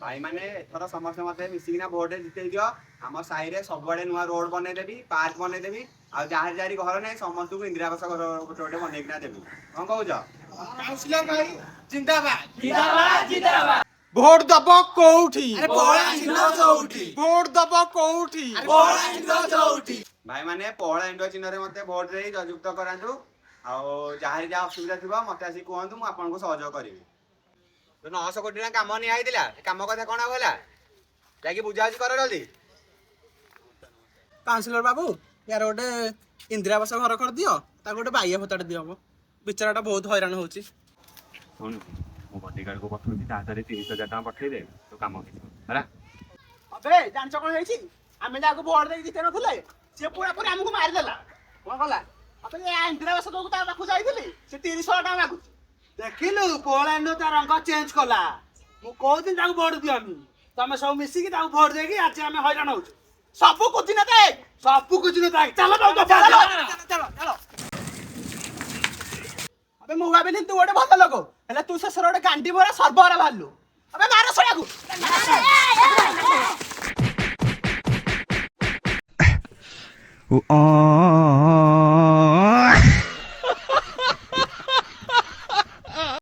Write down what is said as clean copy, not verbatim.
भाई मैंने एथर समस्त मत मिसिकिना भोट जिते दियो आम साई सबुआड़े नुआ रोड बनईदेवी पार्क बनईदेवी आ जहाँ जहाँ घर ना समस्त को इंदिरा आवास घर गोटे गोटे बनईकिना देवी कौन कौच काउंसिलर भाई जिंदाबाद जिंदाबाद जिंदाबाद भोट दब कोठी भोट दब कोठी भाई मैंने पहला इंडो चिन्ह मत भोट दे जयुक्त करातु आहाँ जहाँ असुविधा थी मत आसी कहतु मुझे सहयोग करी तो 900 कोटी टाँग कम निआईला कम कथा कौन होगा जाकि बुझाबुझी कर जल्दी काउंसिलर बाबू यार गोटे इंदिरा आवास घर कर दियो ताको गोटे बाइया भत्ता दियो हम बेचाराटा बहुत हैरान होची ଶୁଣୁ ମୁଁ ବଡିଗାର୍ଡ କୁ ପଠଉଛି ତା ହାତରେ 30,000 ଟଙ୍କା ପଠେଇଦେ ତୁ କାମ କିଛି ହେଲା अबे जान कौन है आम जहाँ भोट दे जीते नथिले सी पूरा पूरी आमको मारिदेला कौन कला अबे इंदिरा आवास को पाखु जाइली से 30,000 टका मागुच देखिलु पोलैंड तार रंग चेंज कला मु कहू दिन ताको भोट दियमी तमे सब मिसिकी ताको भोट देकी आज आमे हैरान होछु सब कुछ न दे सब कुछ न दे चलो चलो चलो चलो अबे मु भाबिली तू गोटे भल लोक हेले तू से गोटे कांडी भरा सर्वरा भालु अबे मारो सड़ाकू ओ